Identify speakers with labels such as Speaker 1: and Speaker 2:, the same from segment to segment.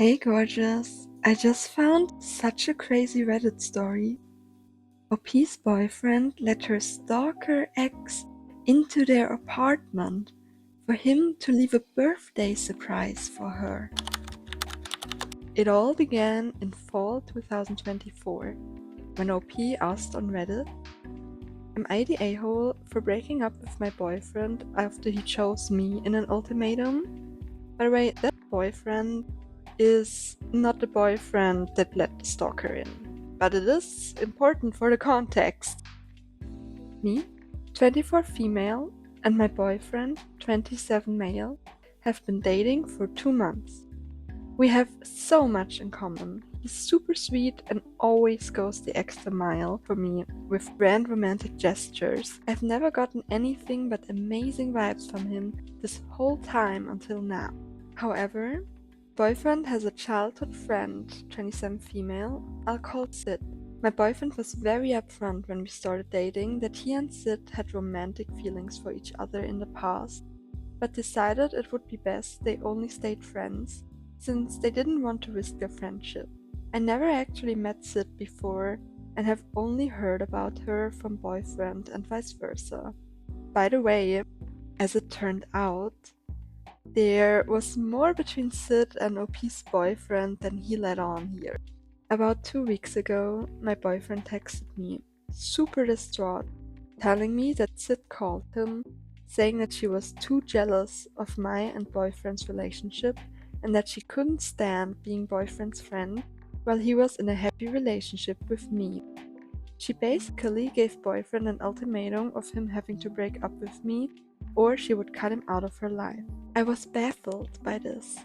Speaker 1: Hey gorgeous, I just found such a crazy Reddit story. OP's boyfriend let her stalker ex into their apartment for him to leave a birthday surprise for her. It all began in fall 2024 when OP asked on Reddit, "Am I the a-hole for breaking up with my boyfriend after he chose me in an ultimatum?" By the way, that boyfriend is not the boyfriend that let the stalker in, but it is important for the context. Me, 24 female, and my boyfriend, 27 male, have been dating for 2 months. We have so much in common. He's super sweet and always goes the extra mile for me with grand romantic gestures. I've never gotten anything but amazing vibes from him this whole time until now. However, boyfriend has a childhood friend, 27 female, I'll call Sid. My boyfriend was very upfront when we started dating that he and Sid had romantic feelings for each other in the past, but decided it would be best they only stayed friends, since they didn't want to risk their friendship. I never actually met Sid before and have only heard about her from boyfriend and vice versa. By the way, as it turned out, there was more between Sid and OP's boyfriend than he let on here. About 2 weeks ago, my boyfriend texted me, super distraught, telling me that Sid called him, saying that she was too jealous of my and boyfriend's relationship and that she couldn't stand being boyfriend's friend while he was in a happy relationship with me. She basically gave boyfriend an ultimatum of him having to break up with me or she would cut him out of her life. I was baffled by this,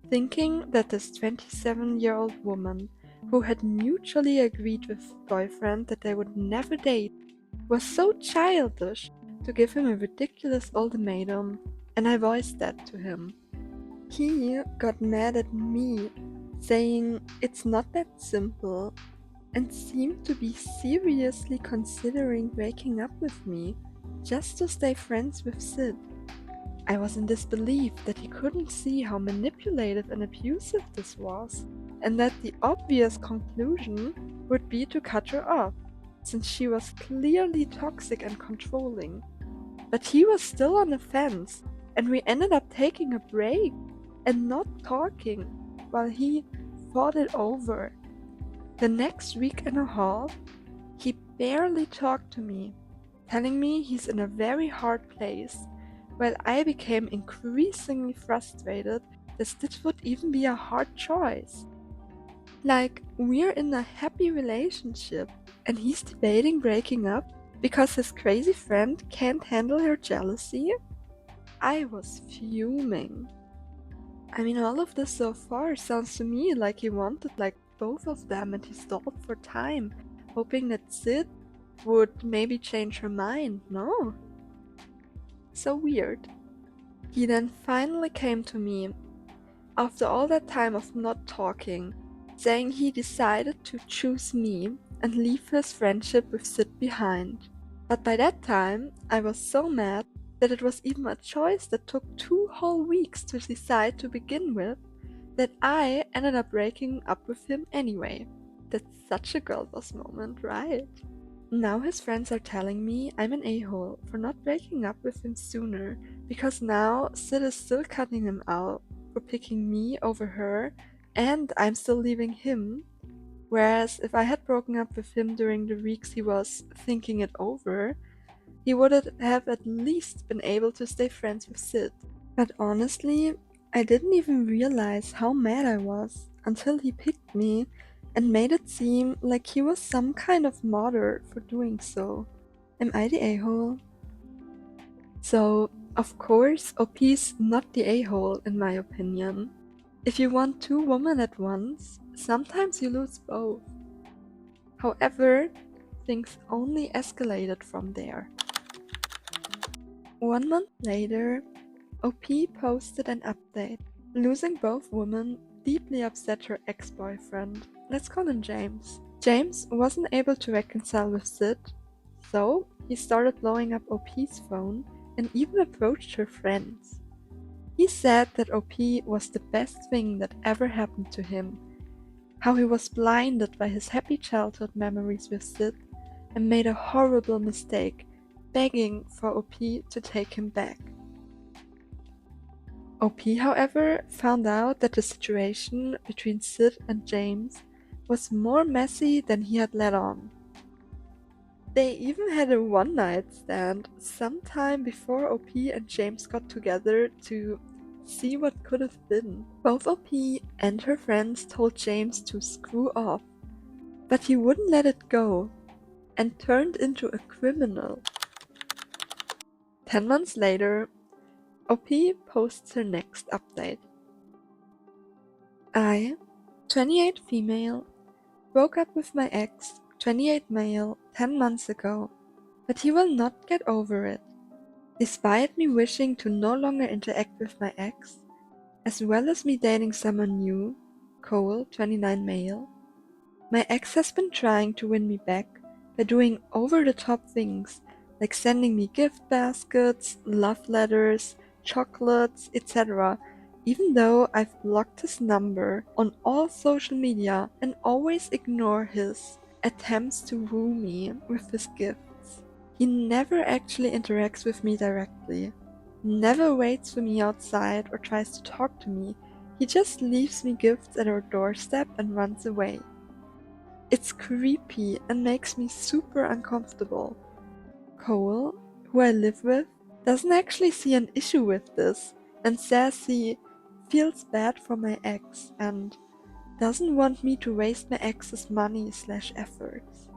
Speaker 1: thinking that this 27-year-old woman who had mutually agreed with boyfriend that they would never date was so childish to give him a ridiculous ultimatum, and I voiced that to him. He got mad at me, saying it's not that simple, and seemed to be seriously considering breaking up with me just to stay friends with Sid. I was in disbelief that he couldn't see how manipulative and abusive this was, and that the obvious conclusion would be to cut her off, since she was clearly toxic and controlling. But he was still on the fence, and we ended up taking a break and not talking while he thought it over. The next week and a half, he barely talked to me, telling me he's in a very hard place, while I became increasingly frustrated that this would even be a hard choice. Like, we're in a happy relationship, and he's debating breaking up because his crazy friend can't handle her jealousy? I was fuming. I mean, all of this so far sounds to me like he wanted like both of them and he stalled for time, hoping that Sid would maybe change her mind, no? So weird. He then finally came to me, after all that time of not talking, saying he decided to choose me and leave his friendship with Sid behind. But by that time, I was so mad that it was even a choice that took 2 whole weeks to decide to begin with, that I ended up breaking up with him anyway. That's such a girl boss moment, right? Now his friends are telling me I'm an a-hole for not breaking up with him sooner, because now Sid is still cutting him out for picking me over her, and I'm still leaving him. Whereas if I had broken up with him during the weeks he was thinking it over, he would have at least been able to stay friends with Sid. But honestly, I didn't even realize how mad I was until he picked me and made it seem like he was some kind of martyr for doing so. Am I the a-hole? So, of course, OP's not the a-hole in my opinion. If you want 2 women at once, sometimes you lose both. However, things only escalated from there. 1 month later, OP posted an update. Losing both women deeply upset her ex-boyfriend. Let's call him James. James wasn't able to reconcile with Sid, so he started blowing up OP's phone and even approached her friends. He said that OP was the best thing that ever happened to him, how he was blinded by his happy childhood memories with Sid and made a horrible mistake, begging for OP to take him back. OP, however, found out that the situation between Sid and James was more messy than he had let on. They even had a one-night stand sometime before OP and James got together to see what could have been. Both OP and her friends told James to screw off, but he wouldn't let it go and turned into a criminal. 10 months later, OP posts her next update. I, 28 female, broke up with my ex, 28 male, 10 months ago, but he will not get over it. Despite me wishing to no longer interact with my ex, as well as me dating someone new, Cole, 29 male, my ex has been trying to win me back by doing over-the-top things like sending me gift baskets, love letters, chocolates, etc., even though I've blocked his number on all social media and always ignore his attempts to woo me with his gifts. He never actually interacts with me directly, never waits for me outside or tries to talk to me. He just leaves me gifts at our doorstep and runs away. It's creepy and makes me super uncomfortable. Cole, who I live with, doesn't actually see an issue with this and says he feels bad for my ex and doesn't want me to waste my ex's money/efforts.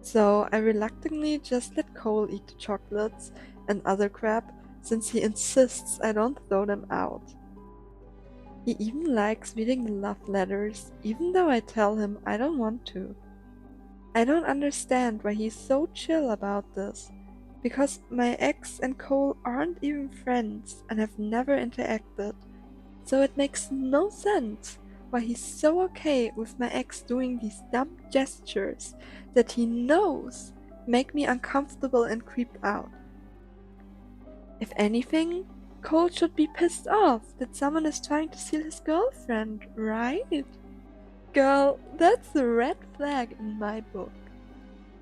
Speaker 1: So I reluctantly just let Cole eat the chocolates and other crap since he insists I don't throw them out. He even likes reading the love letters even though I tell him I don't want to. I don't understand why he's so chill about this, because my ex and Cole aren't even friends and have never interacted, so it makes no sense why he's so okay with my ex doing these dumb gestures that he knows make me uncomfortable and creep out. If anything, Cole should be pissed off that someone is trying to steal his girlfriend, right? Girl, that's a red flag in my book.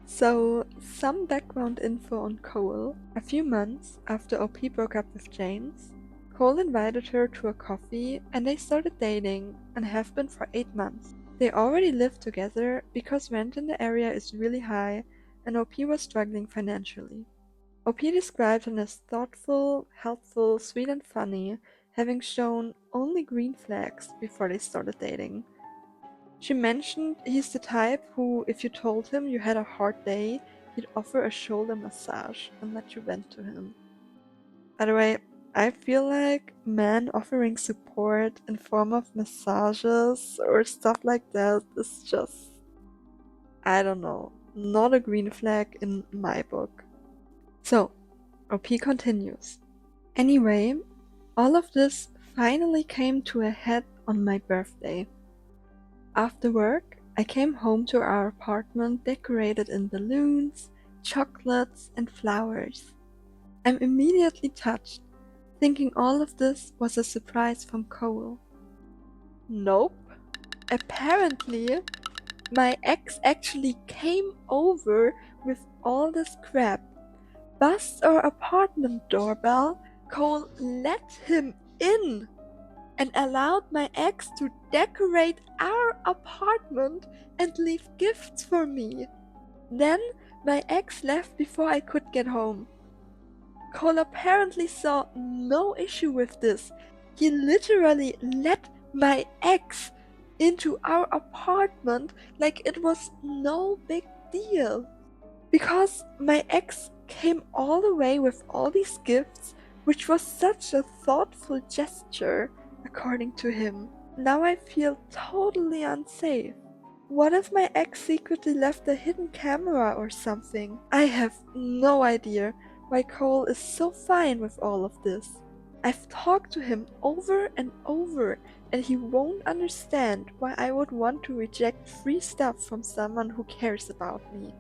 Speaker 1: So, some background info on Cole. A few months after OP broke up with James, Cole invited her to a coffee and they started dating and have been for 8 months. They already live together because rent in the area is really high and OP was struggling financially. OP described him as thoughtful, helpful, sweet and funny, having shown only green flags before they started dating. She mentioned he's the type who, if you told him you had a hard day, he'd offer a shoulder massage and let you vent to him. By the way, I feel like men offering support in form of massages or stuff like that is just, I don't know, not a green flag in my book. So, OP continues. Anyway, all of this finally came to a head on my birthday. After work, I came home to our apartment decorated in balloons, chocolates, and flowers. I'm immediately touched, thinking all of this was a surprise from Cole. Nope. Apparently, my ex actually came over with all this crap, buzzed our apartment doorbell, Cole let him in, and allowed my ex to decorate our apartment and leave gifts for me. Then my ex left before I could get home. Cole apparently saw no issue with this. He literally let my ex into our apartment like it was no big deal. Because my ex came all the way with all these gifts, which was such a thoughtful gesture, according to him. Now I feel totally unsafe. What if my ex secretly left a hidden camera or something? I have no idea why Cole is so fine with all of this. I've talked to him over and over, and he won't understand why I would want to reject free stuff from someone who cares about me.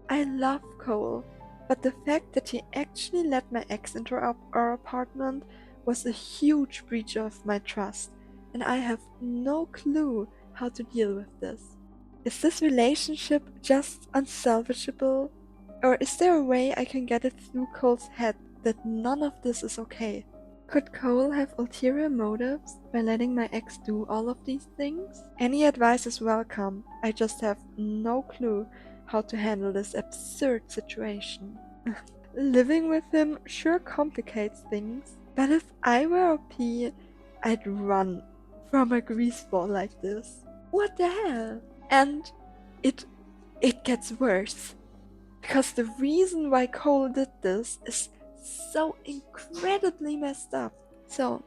Speaker 1: I love Cole, but the fact that he actually let my ex into our apartment was a huge breach of my trust, and I have no clue how to deal with this. Is this relationship just unsalvageable? Or is there a way I can get it through Cole's head that none of this is okay? Could Cole have ulterior motives by letting my ex do all of these things? Any advice is welcome, I just have no clue how to handle this absurd situation. Living with him sure complicates things, but if I were OP, I'd run from a greaseball like this. What the hell? And it gets worse. Because the reason why Cole did this is so incredibly messed up. So,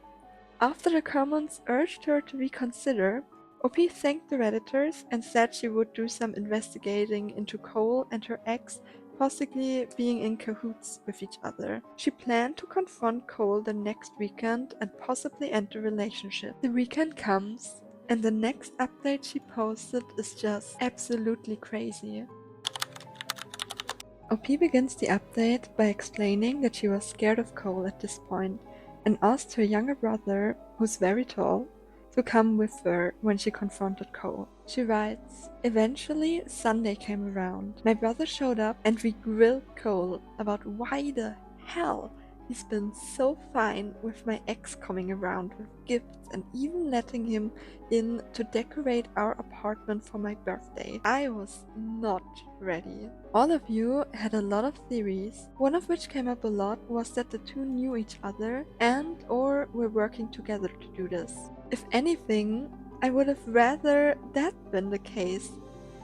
Speaker 1: after the comments urged her to reconsider, OP thanked the Redditors and said she would do some investigating into Cole and her ex possibly being in cahoots with each other. She planned to confront Cole the next weekend and possibly end the relationship. The weekend comes, and the next update she posted is just absolutely crazy. OP begins the update by explaining that she was scared of Cole at this point and asked her younger brother, who's very tall, to come with her when she confronted Cole. She writes, "Eventually, Sunday came around. My brother showed up and we grilled Cole about why the hell he's been so fine with my ex coming around with gifts and even letting him in to decorate our apartment for my birthday. I was not ready." All of you had a lot of theories, one of which came up a lot was that the two knew each other and or were working together to do this. If anything, I would have rather that been the case,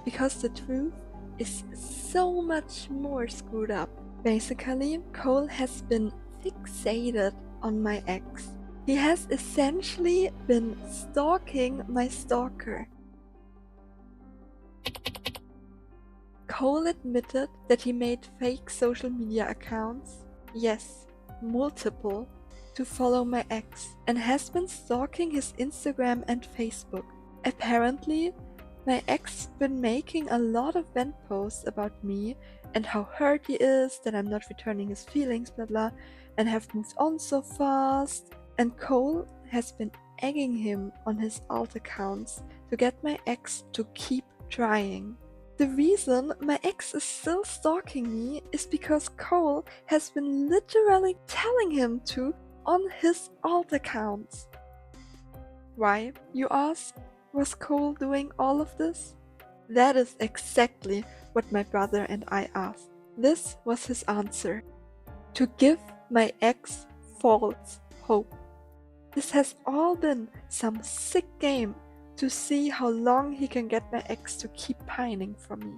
Speaker 1: because the truth is so much more screwed up. Basically, Cole has been fixated on my ex. He has essentially been stalking my stalker. Cole admitted that he made fake social media accounts, yes, multiple, to follow my ex, and has been stalking his Instagram and Facebook. Apparently, my ex been making a lot of vent posts about me and how hurt he is that I'm not returning his feelings, blah blah, and have moved on so fast. And Cole has been egging him on his alt accounts to get my ex to keep trying. The reason my ex is still stalking me is because Cole has been literally telling him to on his alt accounts. Why, you ask? Was Cole doing all of this? That is exactly what my brother and I asked. This was his answer. To give my ex false hope. This has all been some sick game to see how long he can get my ex to keep pining for me.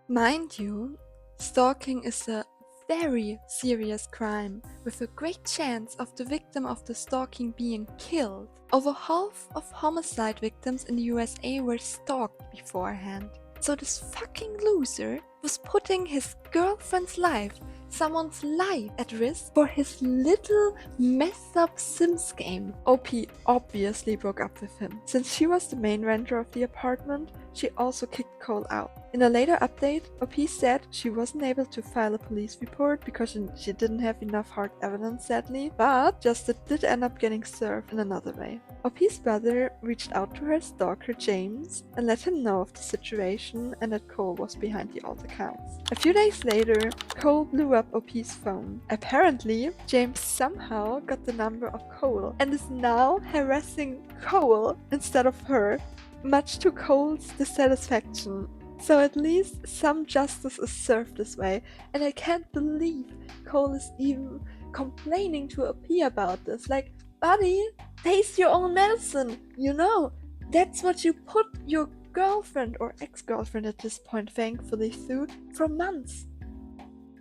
Speaker 1: Mind you, stalking is a very serious crime with a great chance of the victim of the stalking being killed. Over half of homicide victims in the USA were stalked beforehand. So this fucking loser was putting his girlfriend's life, someone's life, at risk for his little messed up Sims game. OP obviously broke up with him. Since she was the main renter of the apartment, she also kicked Cole out. In a later update, OP said she wasn't able to file a police report because she didn't have enough hard evidence, sadly, but Justin did end up getting served in another way. OP's brother reached out to her stalker James and let him know of the situation and that Cole was behind the alt accounts. A few days later, Cole blew up OP's phone. Apparently, James somehow got the number of Cole and is now harassing Cole instead of her, much to Cole's dissatisfaction. So at least some justice is served this way, and I can't believe Cole is even complaining to OP about this. Like, buddy, taste your own medicine, you know? That's what you put your girlfriend or ex-girlfriend at this point thankfully through for months.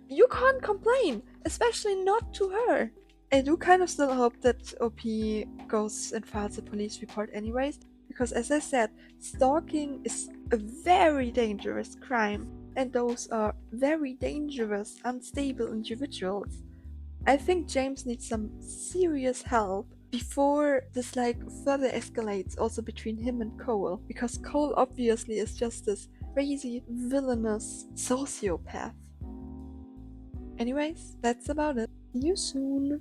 Speaker 1: You can't complain, especially not to her. I do kind of still hope that OP goes and files a police report anyways, because as I said, stalking is a very dangerous crime, and those are very dangerous, unstable individuals. I think James needs some serious help before this further escalates also between him and Cole, because Cole obviously is just this crazy, villainous sociopath. Anyways, that's about it. See you soon.